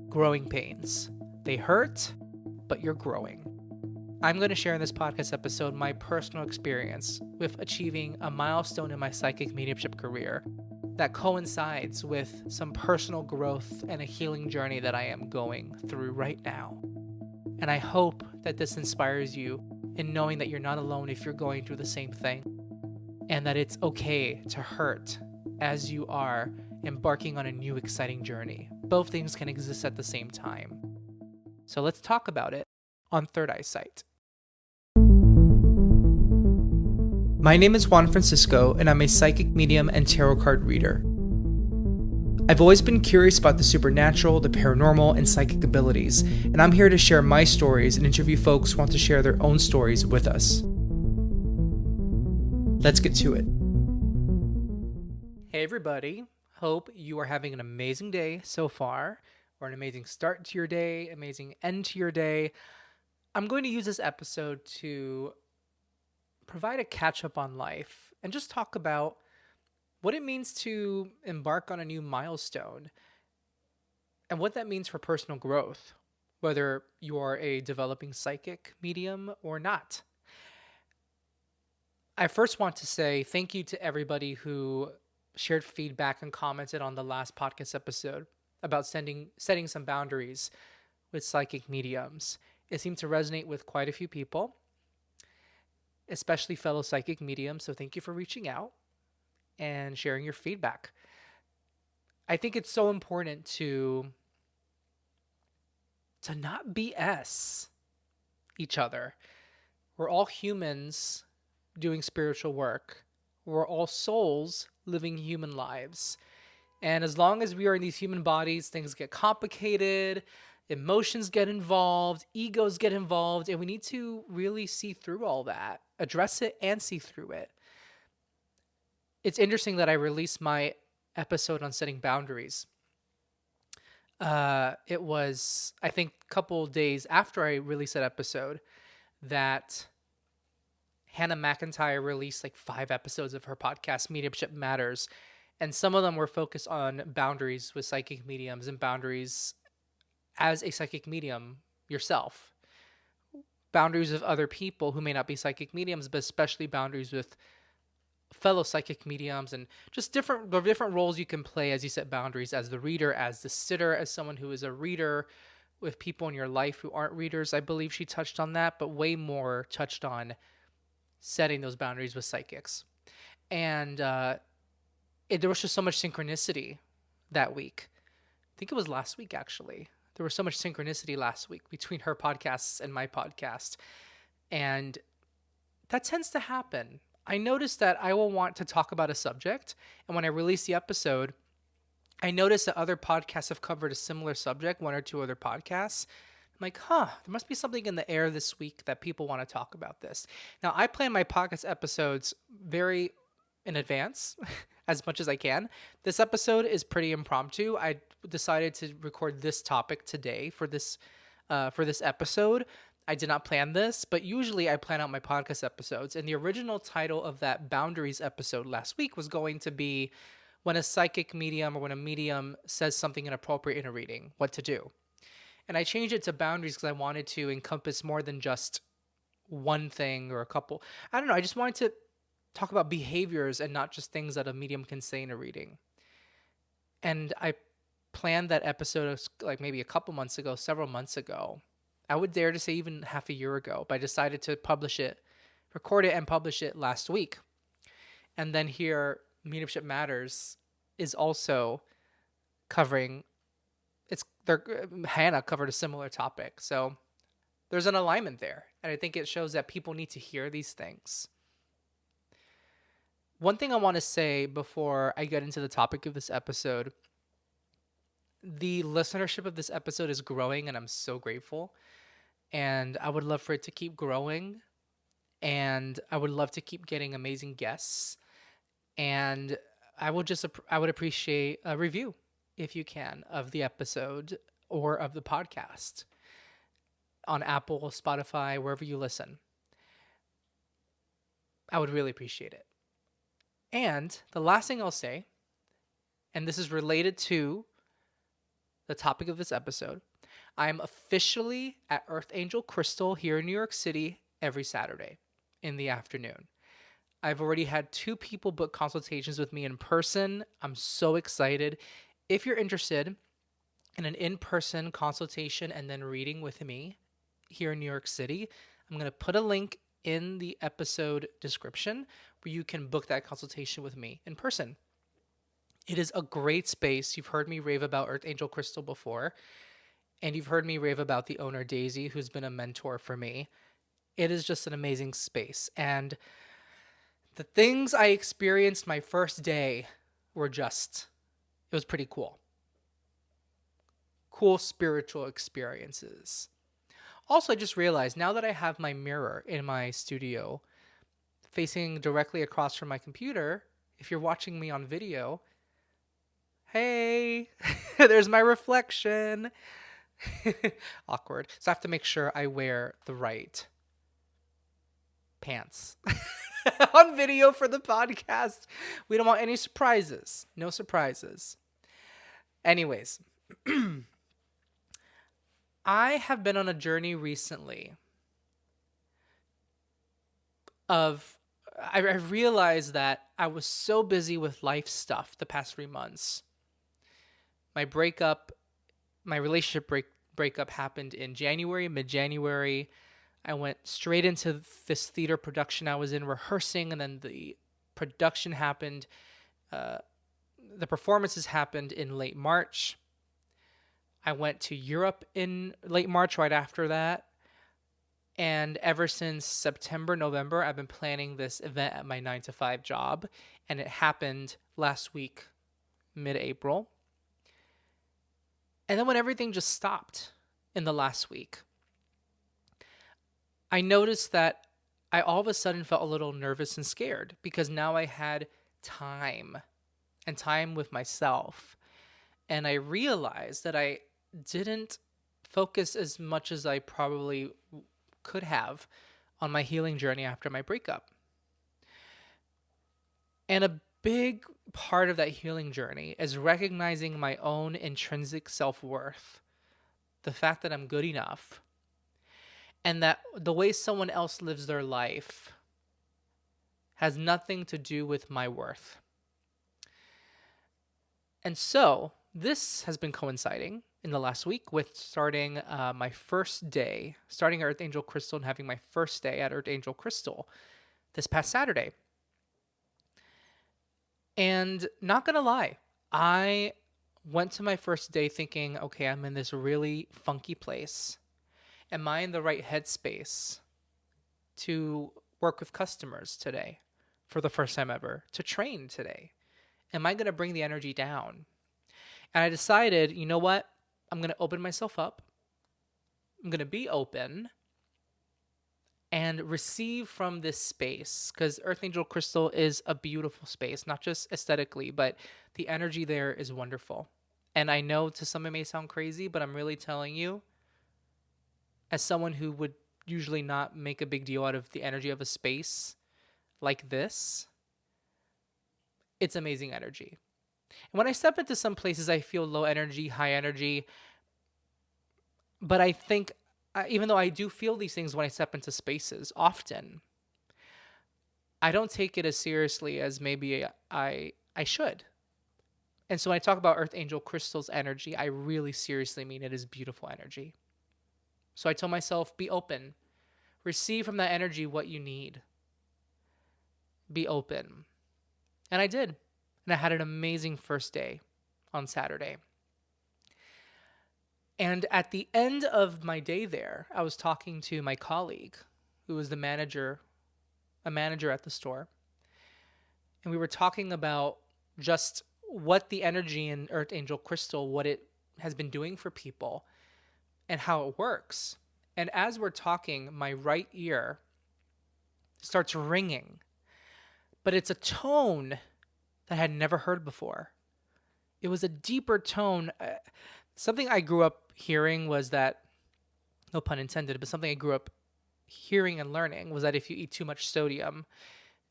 growing pains. They hurt, but you're growing. I'm going to share in this podcast episode my personal experience with achieving a milestone in my psychic mediumship career that coincides with some personal growth and a healing journey that I am going through right now. And I hope that this inspires you in knowing that you're not alone if you're going through the same thing, and that it's okay to hurt as you are embarking on a new exciting journey. Both things can exist at the same time. So let's talk about it on Third Eyesight. My name is Juan Francisco, and I'm a psychic medium and tarot card reader. I've always been curious about the supernatural, the paranormal, and psychic abilities, and I'm here to share my stories and interview folks who want to share their own stories with us. Let's get to it. Hey everybody, hope you are having an amazing day so far, or an amazing start to your day, amazing end to your day. I'm going to use this episode to provide a catch-up on life and just talk about what it means to embark on a new milestone and what that means for personal growth, whether you are a developing psychic medium or not. I first want to say thank you to everybody who shared feedback and commented on the last podcast episode about setting some boundaries with psychic mediums. It seemed to resonate with quite a few people, especially fellow psychic mediums, so thank you for reaching out and sharing your feedback. I think it's so important to not BS each other. We're all humans doing spiritual work. We're all souls living human lives. And as long as we are in these human bodies, things get complicated, emotions get involved, egos get involved, and we need to really see through all that, address it and see through it. It's interesting that I released my episode on setting boundaries. It was, I think, a couple days after I released that episode that Hannah McIntyre released like 5 episodes of her podcast, Mediumship Matters. And some of them were focused on boundaries with psychic mediums and boundaries as a psychic medium yourself. Boundaries with other people who may not be psychic mediums, but especially boundaries with fellow psychic mediums, and just the different roles you can play as you set boundaries, as the reader, as the sitter, as someone who is a reader with people in your life who aren't readers. I believe she touched on that, but way more touched on setting those boundaries with psychics. And there was just so much synchronicity that week. I think it was last week, actually. There was so much synchronicity last week between her podcasts and my podcast. And that tends to happen. I noticed that I will want to talk about a subject, and when I release the episode, I noticed that other podcasts have covered a similar subject, 1 or 2 other podcasts. I'm like, there must be something in the air this week that people want to talk about this. Now, I plan my podcast episodes very in advance, as much as I can. This episode is pretty impromptu. I decided to record this topic today for this episode. I did not plan this, but usually I plan out my podcast episodes. And the original title of that boundaries episode last week was going to be when a psychic medium or when a medium says something inappropriate in a reading, what to do. And I changed it to boundaries because I wanted to encompass more than just one thing or a couple. I don't know. I just wanted to talk about behaviors and not just things that a medium can say in a reading. And I planned that episode like maybe a couple months ago, several months ago. I would dare to say even half a year ago, but I decided to record it and publish it last week. And then here, Mediumship Matters is also covering, Hannah covered a similar topic. So there's an alignment there. And I think it shows that people need to hear these things. One thing I want to say before I get into the topic of this episode, the listenership of this episode is growing, and I'm so grateful. And I would love for it to keep growing. And I would love to keep getting amazing guests. And I would appreciate a review, if you can, of the episode or of the podcast on Apple, Spotify, wherever you listen. I would really appreciate it. And the last thing I'll say, and this is related to the topic of this episode, I am officially at Earth Angel Crystal here in New York City every Saturday in the afternoon. I've already had 2 people book consultations with me in person. I'm so excited. If you're interested in an in-person consultation and then reading with me here in New York City, I'm going to put a link in the episode description where you can book that consultation with me in person. It is a great space. You've heard me rave about Earth Angel Crystal before, and you've heard me rave about the owner, Daisy, who's been a mentor for me. It is just an amazing space. And the things I experienced my first day were it was pretty cool. Cool spiritual experiences. Also, I just realized now that I have my mirror in my studio facing directly across from my computer, if you're watching me on video, hey, there's my reflection. Awkward. So I have to make sure I wear the right pants on video for the podcast. We don't want any surprises. No surprises. Anyways, I have been on a journey recently of I realized that I was so busy with life stuff the past 3 months. My relationship breakup happened in January, mid-January. I went straight into this theater production I was in rehearsing, and then the production happened. The performances happened in late March. I went to Europe in late March right after that. And ever since September, November, I've been planning this event at my 9-to-5 job. And it happened last week, mid-April. And then when everything just stopped in the last week, I noticed that I all of a sudden felt a little nervous and scared because now I had time and time with myself. And I realized that I didn't focus as much as I probably could have on my healing journey after my breakup. And a big part of that healing journey is recognizing my own intrinsic self-worth, the fact that I'm good enough, and that the way someone else lives their life has nothing to do with my worth. And so this has been coinciding in the last week with starting my first day, starting at Earth Angel Crystal and having my first day at Earth Angel Crystal this past Saturday. And not gonna lie, I went to my first day thinking, okay, I'm in this really funky place. Am I in the right headspace to work with customers today for the first time ever, to train today? Am I gonna bring the energy down? And I decided, you know what? I'm going to open myself up. I'm going to be open and receive from this space, because Earth Angel Crystal is a beautiful space, not just aesthetically, but the energy there is wonderful. And I know to some it may sound crazy, but I'm really telling you, as someone who would usually not make a big deal out of the energy of a space like this, it's amazing energy. And when I step into some places, I feel low energy, high energy. But I think, even though I do feel these things when I step into spaces often, I don't take it as seriously as maybe I should. And so when I talk about Earth Angel Crystal's energy, I really seriously mean it is beautiful energy. So I tell myself, be open. Receive from that energy what you need. Be open. And I did. And I had an amazing first day on Saturday. And at the end of my day there, I was talking to my colleague, who was a manager at the store. And we were talking about just what the energy in Earth Angel Crystal, what it has been doing for people and how it works. And as we're talking, my right ear starts ringing, but it's a tone that I had never heard before. It was a deeper tone. Something I grew up hearing was that, no pun intended, but something I grew up hearing and learning was that if you eat too much sodium,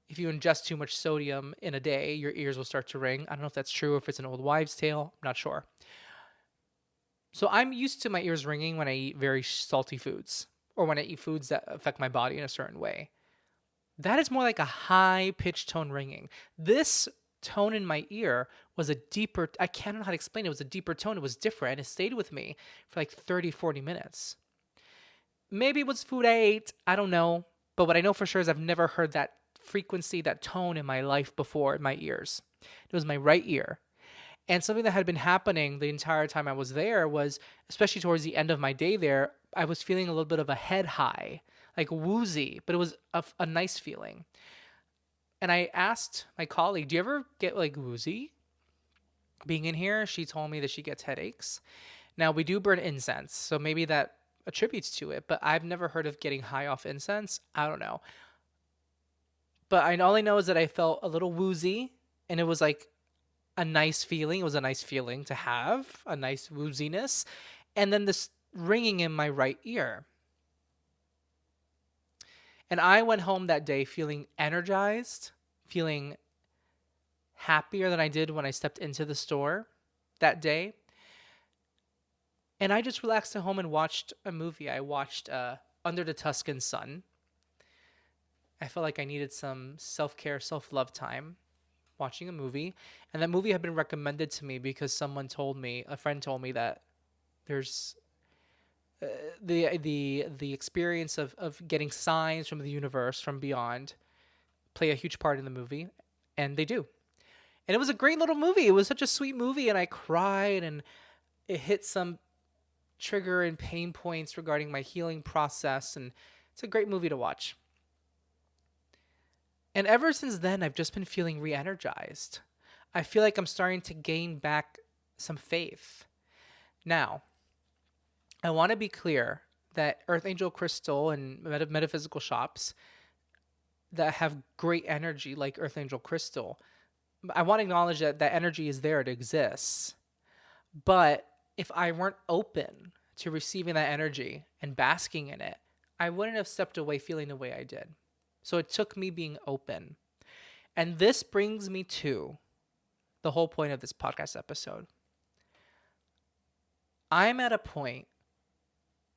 if you ingest too much sodium in a day, your ears will start to ring. I don't know if that's true, if it's an old wives' tale. I'm not sure. So I'm used to my ears ringing when I eat very salty foods or when I eat foods that affect my body in a certain way. That is more like a high pitched tone ringing. This tone in my ear was a deeper, I can't know how to explain it. It was a deeper tone. It was different. And it stayed with me for like 30, 40 minutes. Maybe it was food I ate. I don't know. But what I know for sure is I've never heard that frequency, that tone in my life before in my ears. It was my right ear. And something that had been happening the entire time I was there was, especially towards the end of my day there, I was feeling a little bit of a head high, like woozy, but it was a nice feeling. And I asked my colleague, do you ever get like woozy being in here? She told me that she gets headaches. Now, we do burn incense, so maybe that attributes to it, but I've never heard of getting high off incense. I don't know. But all I know is that I felt a little woozy, and it was like a nice feeling. It was a nice feeling to have, a nice wooziness. And then this ringing in my right ear. And I went home that day feeling energized, feeling happier than I did when I stepped into the store that day. And I just relaxed at home and watched a movie. I watched Under the Tuscan Sun. I felt like I needed some self-care, self-love time watching a movie. And that movie had been recommended to me because a friend told me that there's the experience of getting signs from the universe, from beyond, play a huge part in the movie. And they do. And it was a great little movie. It was such a sweet movie. And I cried, and it hit some trigger and pain points regarding my healing process. And it's a great movie to watch. And ever since then, I've just been feeling re-energized. I feel like I'm starting to gain back some faith. Now, I want to be clear that Earth Angel Crystal and metaphysical shops that have great energy like Earth Angel Crystal, I want to acknowledge that that energy is there, it exists. But if I weren't open to receiving that energy and basking in it, I wouldn't have stepped away feeling the way I did. So it took me being open. And this brings me to the whole point of this podcast episode. I'm at a point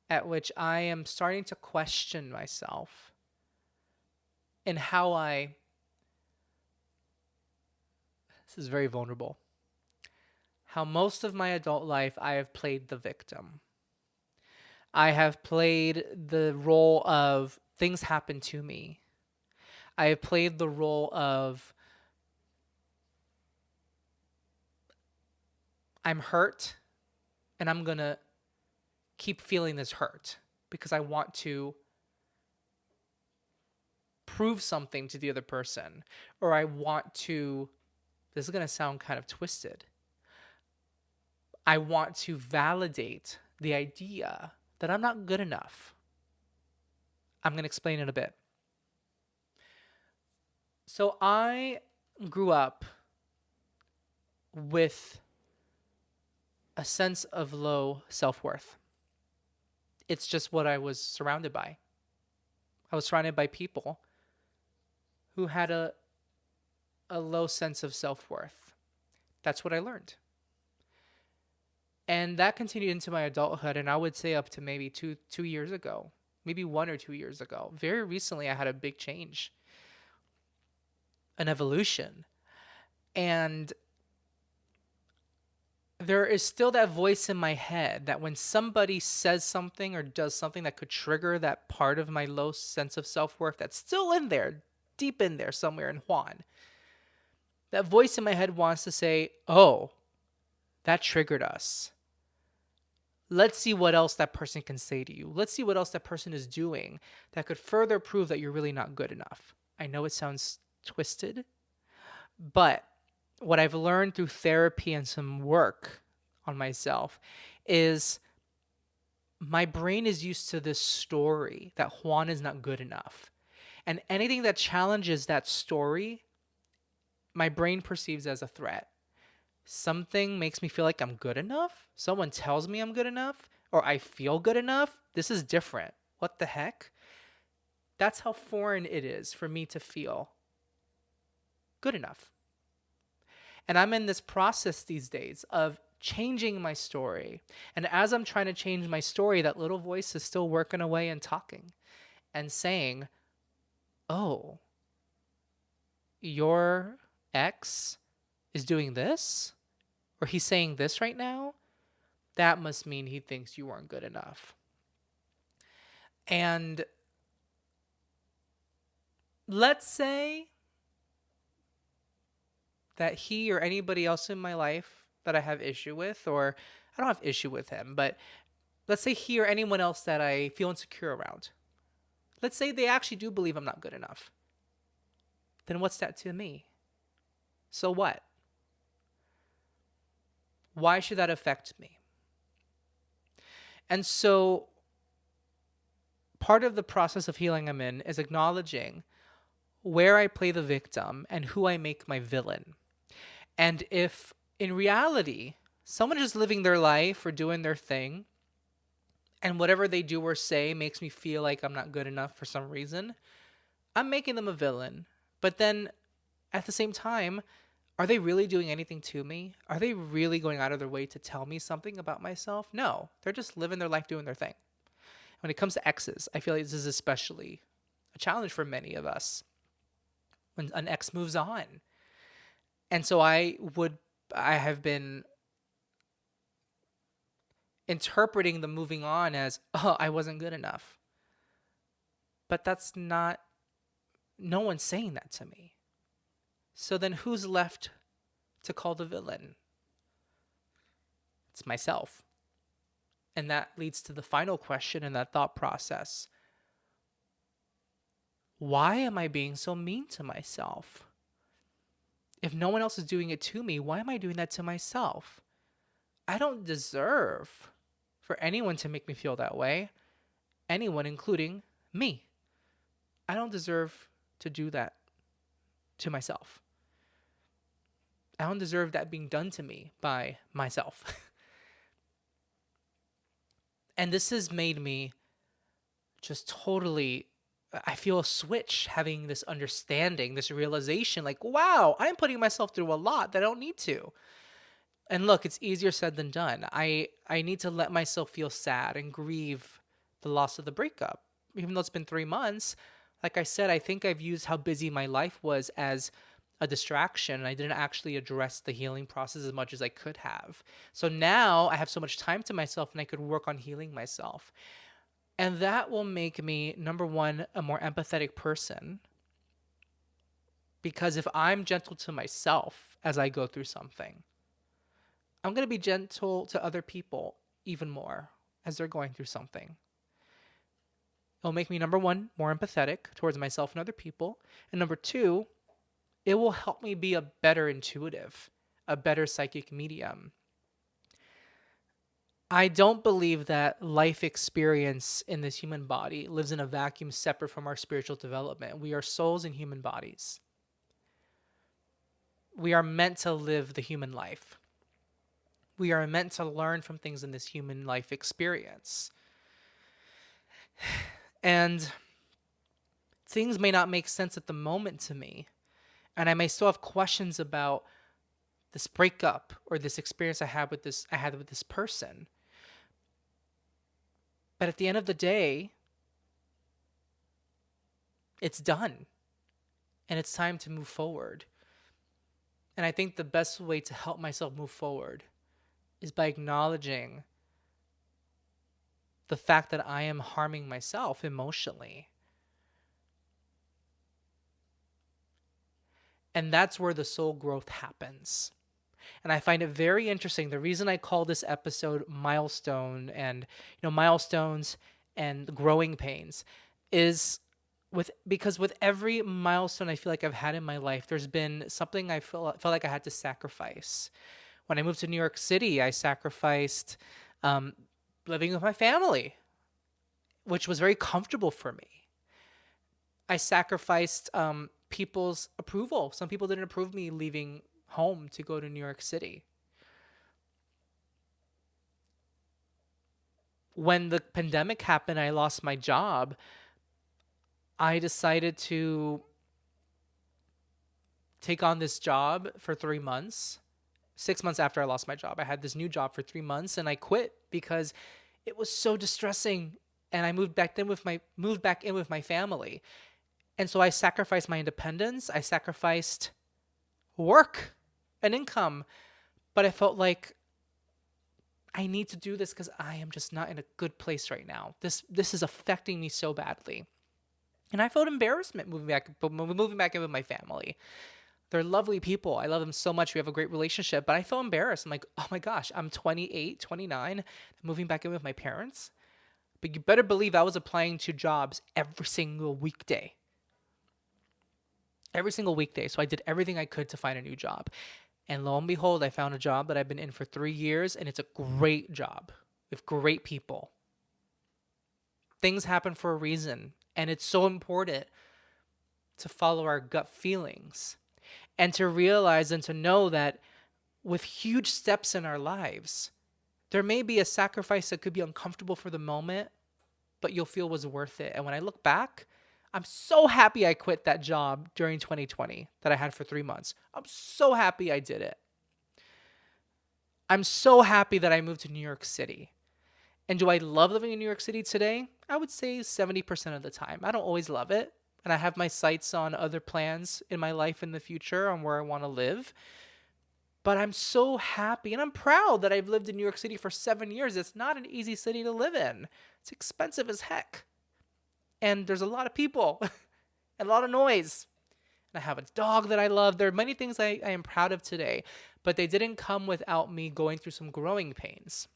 at which I am starting to question myself and this is very vulnerable, how most of my adult life I have played the victim. I have played the role of things happen to me. I have played the role of I'm hurt and I'm going to keep feeling this hurt because I want to prove something to the other person, or I want to, this is going to sound kind of twisted, I want to validate the idea that I'm not good enough. I'm going to explain in a bit. So I grew up with a sense of low self-worth. It's just what I was surrounded by. I was surrounded by people who had a low sense of self-worth. That's what I learned. And that continued into my adulthood, and I would say up to maybe two years ago, maybe 1 or 2 years ago. Very recently, I had a big change, an evolution. And there is still that voice in my head that when somebody says something or does something that could trigger that part of my low sense of self-worth that's still in there, deep in there somewhere in Juan, that voice in my head wants to say, oh, that triggered us. Let's see what else that person can say to you. Let's see what else that person is doing that could further prove that you're really not good enough. I know it sounds twisted, but what I've learned through therapy and some work on myself is my brain is used to this story that Juan is not good enough. And anything that challenges that story, my brain perceives as a threat. Something makes me feel like I'm good enough. Someone tells me I'm good enough, or I feel good enough. This is different. What the heck? That's how foreign it is for me to feel good enough. And I'm in this process these days of changing my story. And as I'm trying to change my story, that little voice is still working away and talking and saying, oh, your ex is doing this, or he's saying this right now. That must mean he thinks you weren't good enough. And let's say that he or anybody else in my life that I have issue with, or I don't have issue with him, but let's say he or anyone else that I feel insecure around, let's say they actually do believe I'm not good enough. Then what's that to me? So what? Why should that affect me? And so part of the process of healing I'm in is acknowledging where I play the victim and who I make my villain. And if in reality, someone is just living their life or doing their thing, and whatever they do or say makes me feel like I'm not good enough for some reason, I'm making them a villain. But then at the same time, are they really doing anything to me? Are they really going out of their way to tell me something about myself? No, they're just living their life doing their thing. When it comes to exes, I feel like this is especially a challenge for many of us when an ex moves on. And so I have been interpreting the moving on as, oh, I wasn't good enough. But that's not, no one's saying that to me. So then who's left to call the villain? It's myself. And that leads to the final question in that thought process. Why am I being so mean to myself? If no one else is doing it to me, why am I doing that to myself? I don't deserve for anyone to make me feel that way. Anyone, including me. I don't deserve to do that to myself. I don't deserve that being done to me by myself. And this has made me just totally, I feel a switch having this understanding, this realization, like, wow, I'm putting myself through a lot that I don't need to. And look, it's easier said than done. I need to let myself feel sad and grieve the loss of the breakup. Even though it's been 3 months, like I said, I think I've used how busy my life was as a distraction. I didn't actually address the healing process as much as I could have. So now I have so much time to myself and I could work on healing myself. And that will make me, number one, a more empathetic person. Because if I'm gentle to myself as I go through something, I'm going to be gentle to other people even more as they're going through something. It'll make me, number one, more empathetic towards myself and other people. And number two, it will help me be a better intuitive, a better psychic medium. I don't believe that life experience in this human body lives in a vacuum separate from our spiritual development. We are souls in human bodies. We are meant to live the human life. We are meant to learn from things in this human life experience. And things may not make sense at the moment to me. And I may still have questions about this breakup or this experience I had with this person. But at the end of the day, it's done. And it's time to move forward. And I think the best way to help myself move forward is by acknowledging the fact that I am harming myself emotionally. And that's where the soul growth happens. And I find it very interesting. The reason I call this episode Milestone and milestones and growing pains is because with every milestone I feel like I've had in my life, there's been something I felt like I had to sacrifice. When I moved to New York City, I sacrificed living with my family, which was very comfortable for me. I sacrificed people's approval. Some people didn't approve me leaving home to go to New York City. When the pandemic happened, I lost my job. I decided to take on this job for 3 months, 6 months after I lost my job. I had this new job for 3 months and I quit because it was so distressing. And I moved back in with my family. And so I sacrificed my independence. I sacrificed work and income. But I felt like I need to do this because I am just not in a good place right now. This is affecting me so badly. And I felt embarrassment moving back in with my family. They're lovely people. I love them so much. We have a great relationship, but I felt embarrassed. I'm like, oh my gosh, I'm 28, 29, moving back in with my parents. But you better believe I was applying to jobs every single weekday. Every single weekday. So I did everything I could to find a new job. And lo and behold, I found a job that I've been in for 3 years, and it's a great job with great people. Things happen for a reason, and it's so important to follow our gut feelings and to realize and to know that with huge steps in our lives, there may be a sacrifice that could be uncomfortable for the moment, but you'll feel was worth it. And when I look back, I'm so happy I quit that job during 2020 that I had for 3 months. I'm so happy I did it. I'm so happy that I moved to New York City. And do I love living in New York City today? I would say 70% of the time. I don't always love it. And I have my sights on other plans in my life in the future on where I want to live. But I'm so happy and I'm proud that I've lived in New York City for 7 years. It's not an easy city to live in. It's expensive as heck. And there's a lot of people and a lot of noise. And I have a dog that I love. There are many things I am proud of today, but they didn't come without me going through some growing pains.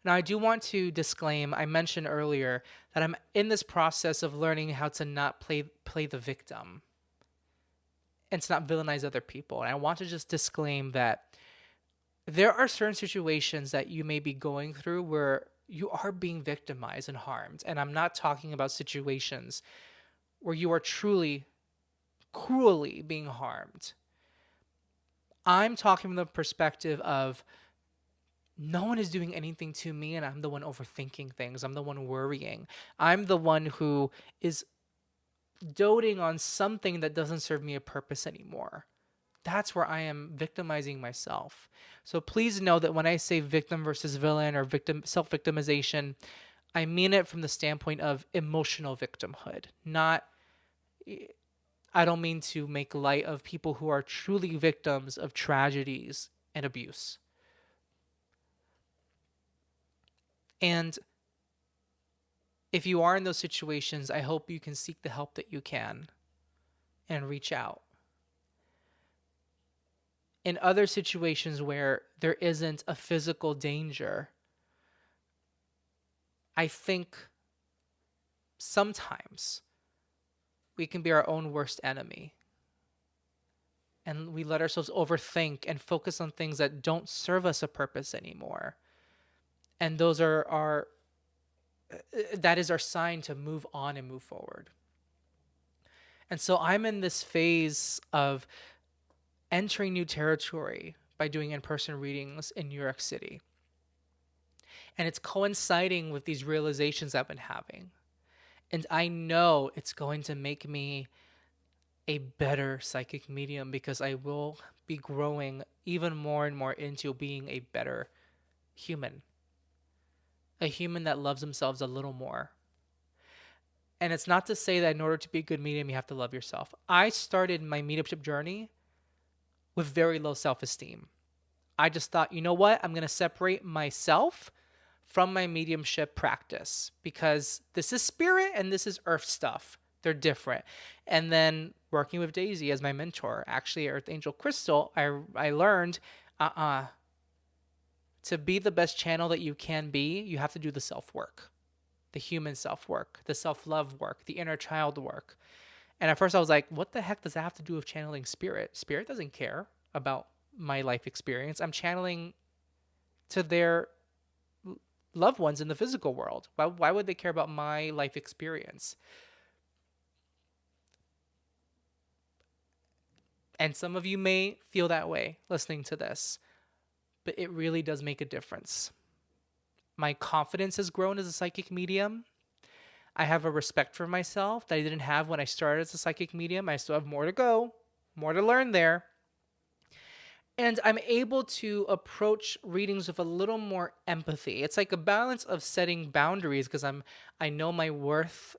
Now, I do want to disclaim, I mentioned earlier that I'm in this process of learning how to not play the victim and to not villainize other people. And I want to just disclaim that there are certain situations that you may be going through where you are being victimized and harmed. And I'm not talking about situations where you are truly, cruelly being harmed. I'm talking from the perspective of no one is doing anything to me and I'm the one overthinking things. I'm the one worrying. I'm the one who is doting on something that doesn't serve me a purpose anymore. That's where I am victimizing myself. So please know that when I say victim versus villain or self-victimization, I mean it from the standpoint of emotional victimhood. I don't mean to make light of people who are truly victims of tragedies and abuse. And if you are in those situations, I hope you can seek the help that you can and reach out. In other situations where there isn't a physical danger, I think sometimes we can be our own worst enemy. And we let ourselves overthink and focus on things that don't serve us a purpose anymore. And that is our sign to move on and move forward. And so I'm in this phase of entering new territory by doing in-person readings in New York City. And it's coinciding with these realizations I've been having. And I know it's going to make me a better psychic medium because I will be growing even more and more into being a better human. A human that loves themselves a little more. And it's not to say that in order to be a good medium, you have to love yourself. I started my mediumship journey with very low self-esteem. I just thought, you know what? I'm going to separate myself from my mediumship practice because this is spirit and this is earth stuff. They're different. And then working with Daisy as my mentor, actually Earth Angel Crystal, I learned, to be the best channel that you can be, you have to do the self-work, the human self-work, the self-love work, the inner child work. And at first I was like, what the heck does that have to do with channeling spirit? Spirit doesn't care about my life experience. I'm channeling to their loved ones in the physical world. Why would they care about my life experience? And some of you may feel that way listening to this, but it really does make a difference. My confidence has grown as a psychic medium. I have a respect for myself that I didn't have when I started as a psychic medium. I still have more to go, more to learn there. And I'm able to approach readings with a little more empathy. It's like a balance of setting boundaries because I know my worth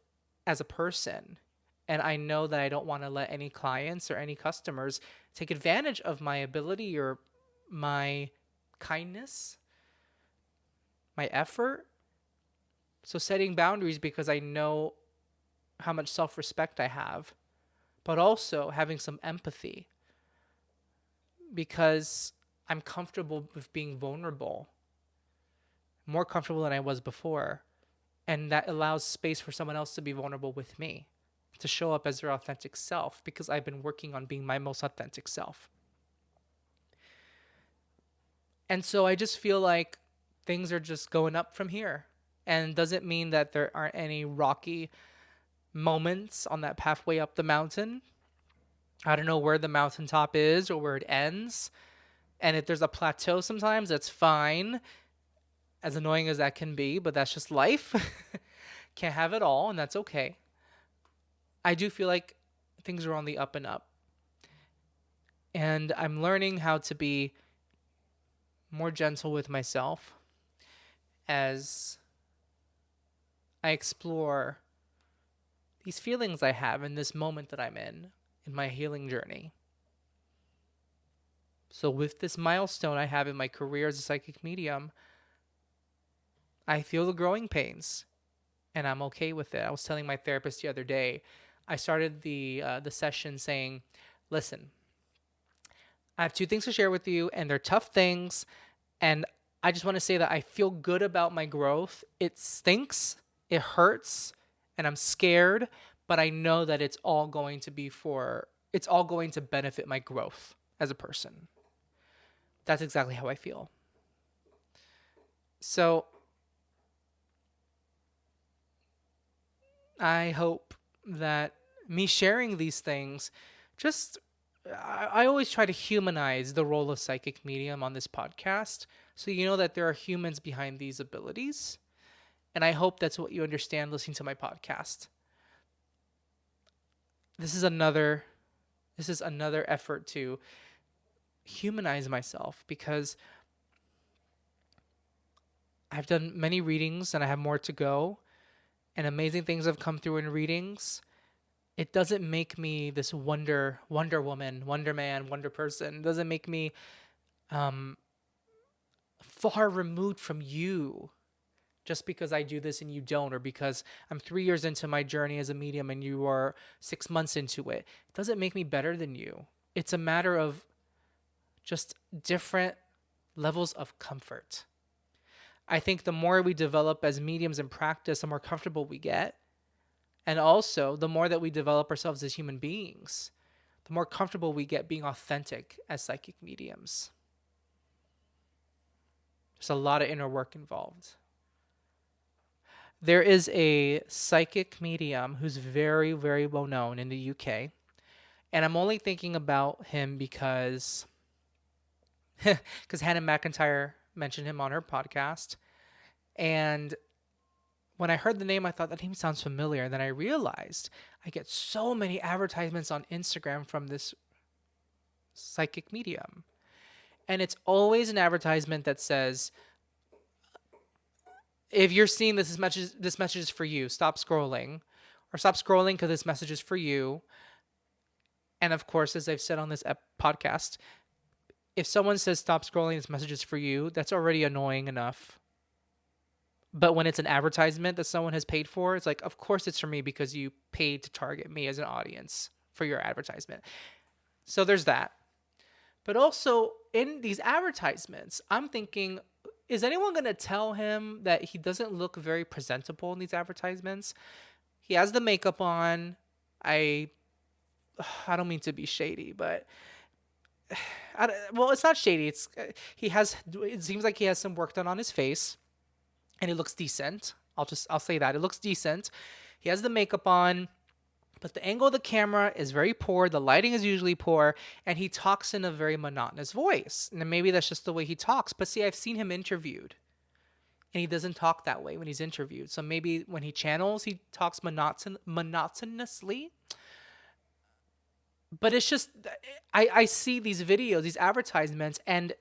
as a person, and I know that I don't want to let any clients or any customers take advantage of my ability or my kindness, my effort. So setting boundaries because I know how much self-respect I have, but also having some empathy because I'm comfortable with being vulnerable, more comfortable than I was before. And that allows space for someone else to be vulnerable with me, to show up as their authentic self because I've been working on being my most authentic self. And so I just feel like things are just going up from here. And doesn't mean that there aren't any rocky moments on that pathway up the mountain. I don't know where the mountaintop is or where it ends. And if there's a plateau sometimes, that's fine, as annoying as that can be, but that's just life. Can't have it all, and that's okay. I do feel like things are on the up and up. And I'm learning how to be more gentle with myself as I explore these feelings I have in this moment that I'm in my healing journey. So, with this milestone I have in my career as a psychic medium, I feel the growing pains, and I'm okay with it. I was telling my therapist the other day, I started the session saying, "Listen, I have two things to share with you, and they're tough things, and I just want to say that I feel good about my growth. It stinks, it hurts, and I'm scared, but I know that it's all going to benefit my growth as a person." That's exactly how I feel. So I hope that me sharing these things just I always try to humanize the role of psychic medium on this podcast. So you know that there are humans behind these abilities. And I hope that's what you understand listening to my podcast. This is another effort to humanize myself because I've done many readings and I have more to go, and amazing things have come through in readings. It doesn't make me this Wonder Woman, Wonder Man, Wonder Person. It doesn't make me um, far removed from you just because I do this and you don't, or because I'm 3 years into my journey as a medium and you are 6 months into it. It doesn't make me better than you. It's a matter of just different levels of comfort. I think the more we develop as mediums and practice, the more comfortable we get. And also, the more that we develop ourselves as human beings, the more comfortable we get being authentic as psychic mediums. There's a lot of inner work involved. There is a psychic medium who's very, very well known in the UK. And I'm only thinking about him because Hannah McIntyre mentioned him on her podcast. And when I heard the name, I thought that name sounds familiar. And then I realized I get so many advertisements on Instagram from this psychic medium. And it's always an advertisement that says, if you're seeing this message is for you, stop scrolling. Or stop scrolling because this message is for you. And of course, as I've said on this podcast, if someone says stop scrolling, this message is for you, that's already annoying enough. But when it's an advertisement that someone has paid for, it's like, of course it's for me because you paid to target me as an audience for your advertisement. So there's that. But also in these advertisements, I'm thinking, is anyone going to tell him that he doesn't look very presentable in these advertisements? He has the makeup on. I don't mean to be shady, but it's not shady. It seems like he has some work done on his face. And it looks decent. I'll say that. It looks decent. He has the makeup on, but the angle of the camera is very poor. The lighting is usually poor, and he talks in a very monotonous voice. And maybe that's just the way he talks. But see, I've seen him interviewed, and he doesn't talk that way when he's interviewed. So maybe when he channels, he talks monotonously. But it's just, I see these videos, these advertisements, and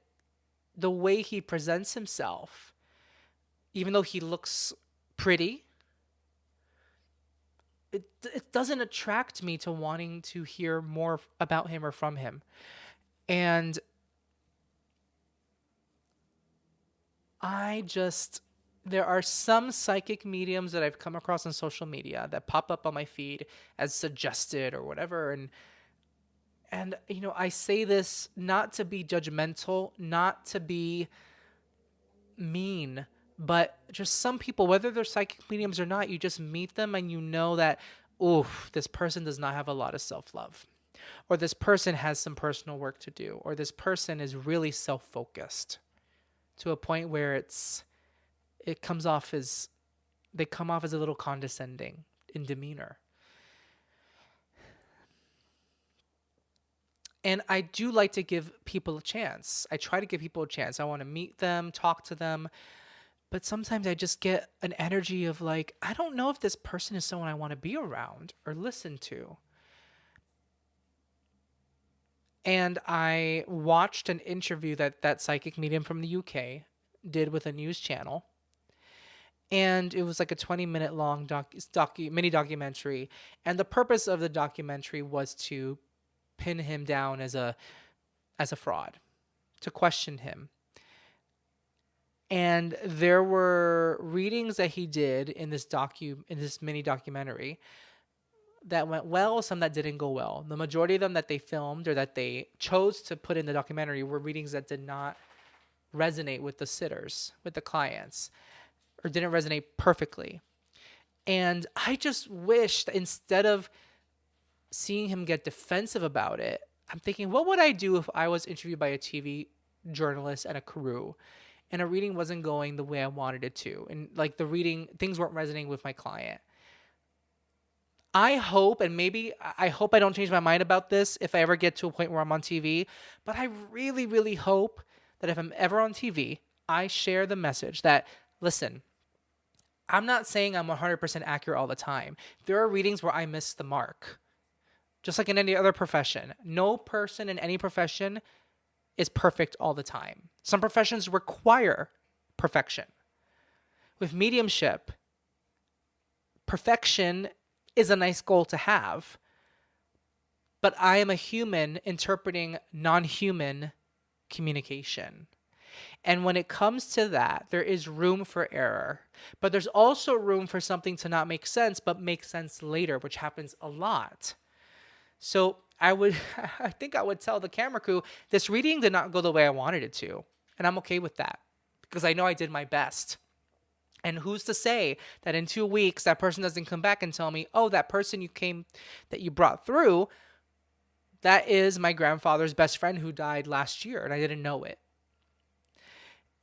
the way he presents himself, even though he looks pretty, it doesn't attract me to wanting to hear more about him or from him. And I just, there are some psychic mediums that I've come across on social media that pop up on my feed as suggested or whatever. And you know, I say this not to be judgmental, not to be mean, but just some people, whether they're psychic mediums or not, you just meet them and you know that, oof, this person does not have a lot of self love, or this person has some personal work to do, or this person is really self focused to a point where it comes off as they come off as a little condescending in demeanor. And I do like to give people a chance. I try to give people a chance. I want to meet them, talk to them, but sometimes I just get an energy of like, I don't know if this person is someone I want to be around or listen to. And I watched an interview that that psychic medium from the UK did with a news channel. And it was like a 20-minute long mini documentary. And the purpose of the documentary was to pin him down as a fraud, to question him. And there were readings that he did in this mini documentary that went well, some that didn't go well. The majority of them that they filmed or that they chose to put in the documentary were readings that did not resonate with the sitters, with the clients, or didn't resonate perfectly. And I just wish that instead of seeing him get defensive about it, I'm thinking, what would I do if I was interviewed by a TV journalist and a crew and a reading wasn't going the way I wanted it to? And like the reading, things weren't resonating with my client. I hope, and maybe I hope I don't change my mind about this if I ever get to a point where I'm on TV, but I really, really hope that if I'm ever on TV, I share the message that, listen, I'm not saying I'm 100% accurate all the time. There are readings where I miss the mark, just like in any other profession. No person in any profession is perfect all the time. Some professions require perfection. With mediumship, perfection is a nice goal to have, but I am a human interpreting non-human communication. And when it comes to that, there is room for error, but there's also room for something to not make sense, but make sense later, which happens a lot. So I think I would tell the camera crew, this reading did not go the way I wanted it to. And I'm okay with that because I know I did my best. And who's to say that in 2 weeks, that person doesn't come back and tell me, oh, that person that you brought through, that is my grandfather's best friend who died last year and I didn't know it.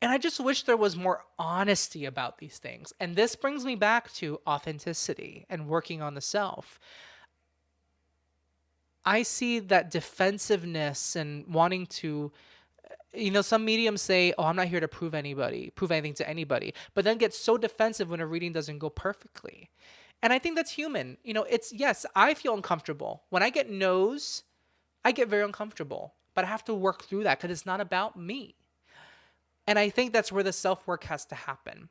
And I just wish there was more honesty about these things. And this brings me back to authenticity and working on the self. I see that defensiveness and wanting to, some mediums say, oh, I'm not here to prove anything to anybody, but then get so defensive when a reading doesn't go perfectly. And I think that's human. Yes, I feel uncomfortable. When I get no's, I get very uncomfortable, but I have to work through that because it's not about me. And I think that's where the self-work has to happen.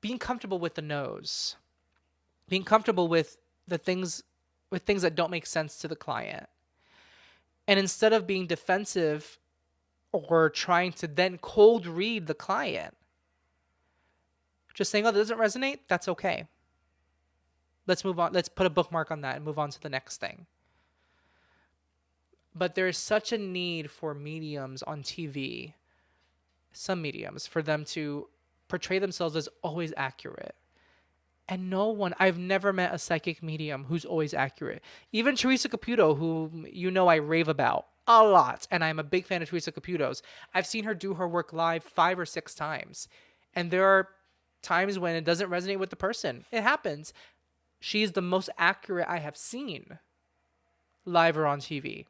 Being comfortable with the no's, being comfortable with things that don't make sense to the client. And instead of being defensive or trying to then cold read the client, just saying, oh, that doesn't resonate, that's okay. Let's move on. Let's put a bookmark on that and move on to the next thing. But there is such a need for mediums on TV, some mediums, for them to portray themselves as always accurate. And I've never met a psychic medium who's always accurate. Even Teresa Caputo, who I rave about a lot, and I'm a big fan of Teresa Caputo's. I've seen her do her work live 5 or 6 times. And there are times when it doesn't resonate with the person. It happens. She's the most accurate I have seen live or on TV.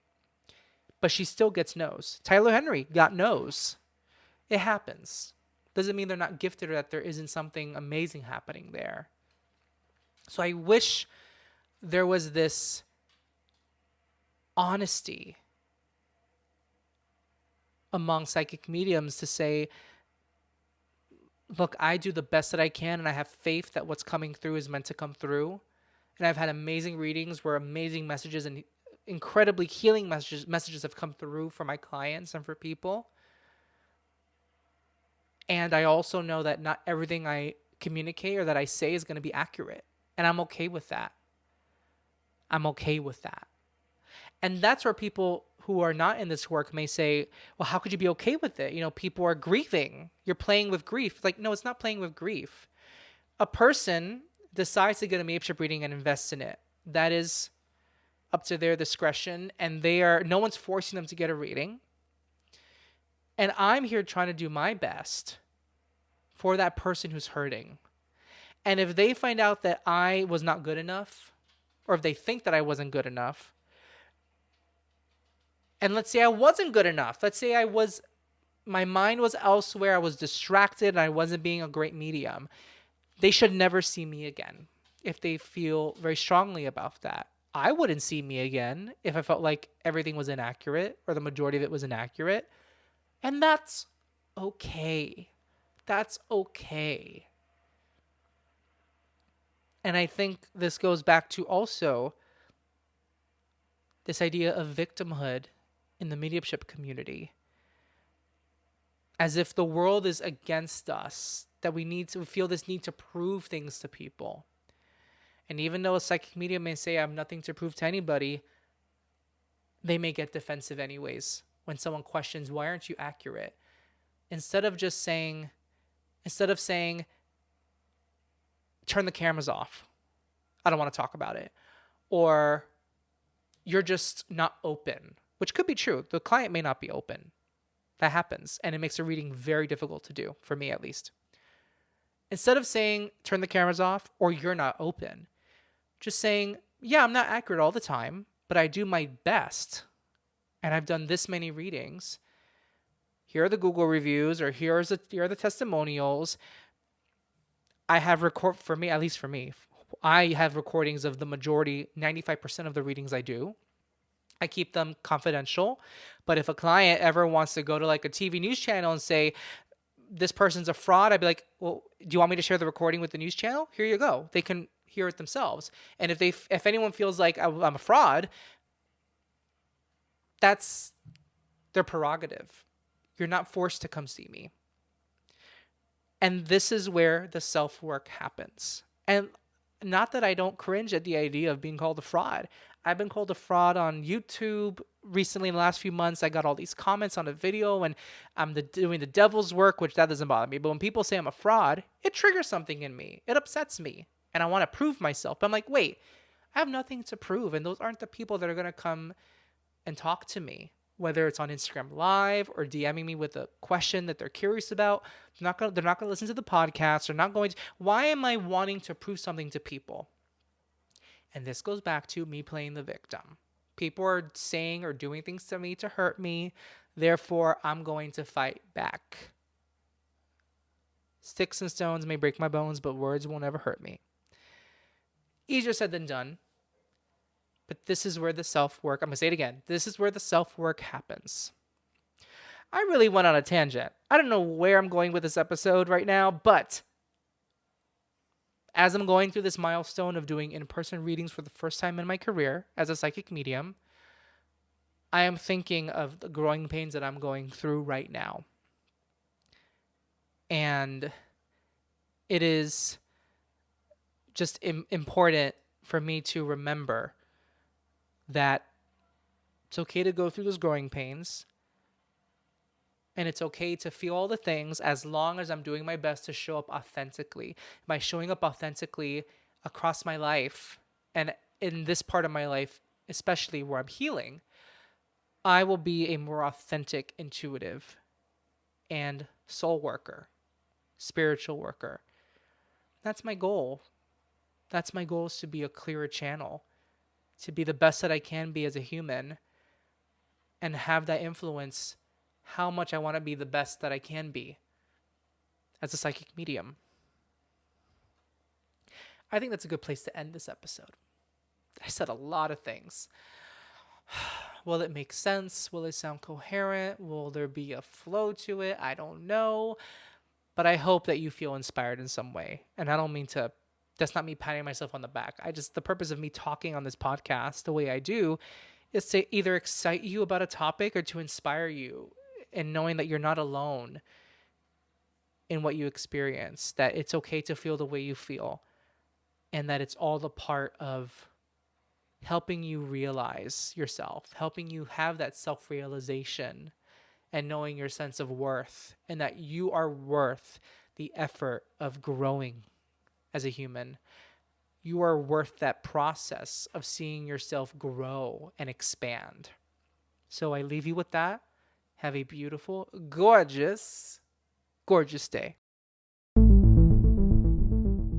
But she still gets no's. Tyler Henry got no's. It happens. Doesn't mean they're not gifted or that there isn't something amazing happening there. So I wish there was this honesty among psychic mediums to say, look, I do the best that I can, and I have faith that what's coming through is meant to come through. And I've had amazing readings where amazing messages and incredibly healing messages have come through for my clients and for people. And I also know that not everything I communicate or that I say is going to be accurate. And I'm okay with that. I'm okay with that. And that's where people who are not in this work may say, well, how could you be okay with it? You know, people are grieving. You're playing with grief. Like, no, it's not playing with grief. A person decides to get a mediumship reading and invest in it. That is up to their discretion. And no one's forcing them to get a reading. And I'm here trying to do my best for that person who's hurting. And if they find out that I was not good enough, or if they think that I wasn't good enough, and let's say I wasn't good enough, let's say my mind was elsewhere, I was distracted, and I wasn't being a great medium, they should never see me again if they feel very strongly about that. I wouldn't see me again if I felt like everything was inaccurate or the majority of it was inaccurate. And that's okay. That's okay. And I think this goes back to also this idea of victimhood in the mediumship community. As if the world is against us, that we feel this need to prove things to people. And even though a psychic medium may say, I have nothing to prove to anybody, they may get defensive anyways when someone questions, why aren't you accurate? Instead of saying, turn the cameras off, I don't want to talk about it. Or you're just not open, which could be true. The client may not be open. That happens. And it makes a reading very difficult to do, for me at least. Instead of saying, turn the cameras off, or you're not open, just saying, yeah, I'm not accurate all the time, but I do my best. And I've done this many readings. Here are the Google reviews, or here are the testimonials. I have at least for me, I have recordings of the majority, 95% of the readings I do. I keep them confidential. But if a client ever wants to go to like a TV news channel and say, this person's a fraud, I'd be like, well, do you want me to share the recording with the news channel? Here you go. They can hear it themselves. And if anyone feels like I'm a fraud, that's their prerogative. You're not forced to come see me. And this is where the self-work happens. And not that I don't cringe at the idea of being called a fraud. I've been called a fraud on YouTube recently in the last few months. I got all these comments on a video and I'm doing the devil's work, which that doesn't bother me. But when people say I'm a fraud, it triggers something in me. It upsets me. And I want to prove myself. But I'm like, wait, I have nothing to prove. And those aren't the people that are going to come and talk to me, whether it's on Instagram Live or DMing me with a question that they're curious about. They're not going to listen to the podcast. They're not going to. Why am I wanting to prove something to people? And this goes back to me playing the victim. People are saying or doing things to me to hurt me. Therefore, I'm going to fight back. Sticks and stones may break my bones, but words will never hurt me. Easier said than done. But this is where the self-work, I'm going to say it again, this is where the self-work happens. I really went on a tangent. I don't know where I'm going with this episode right now, but as I'm going through this milestone of doing in-person readings for the first time in my career as a psychic medium, I am thinking of the growing pains that I'm going through right now. And it is just important for me to remember that it's okay to go through those growing pains. And it's okay to feel all the things as long as I'm doing my best to show up authentically. By showing up authentically across my life, and in this part of my life, especially where I'm healing, I will be a more authentic, intuitive, and soul worker, spiritual worker. That's my goal. That's my goal, is to be a clearer channel, to be the best that I can be as a human, and have that influence how much I want to be the best that I can be as a psychic medium. I think that's a good place to end this episode. I said a lot of things. Will it make sense? Will it sound coherent? Will there be a flow to it? I don't know. But I hope that you feel inspired in some way. And I don't mean to, that's not me patting myself on the back. The purpose of me talking on this podcast the way I do is to either excite you about a topic or to inspire you, and knowing that you're not alone in what you experience, that it's okay to feel the way you feel, and that it's all the part of helping you realize yourself, helping you have that self-realization and knowing your sense of worth, and that you are worth the effort of growing as a human. You are worth that process of seeing yourself grow and expand. So I leave you with that. Have a beautiful, gorgeous, gorgeous day.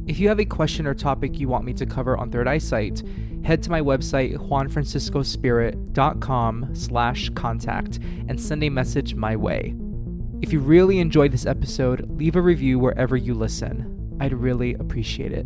If you have a question or topic you want me to cover on Third Eyesight, head to my website, juanfranciscospirit.com/contact, and send a message my way. If you really enjoyed this episode, leave a review wherever you listen. I'd really appreciate it.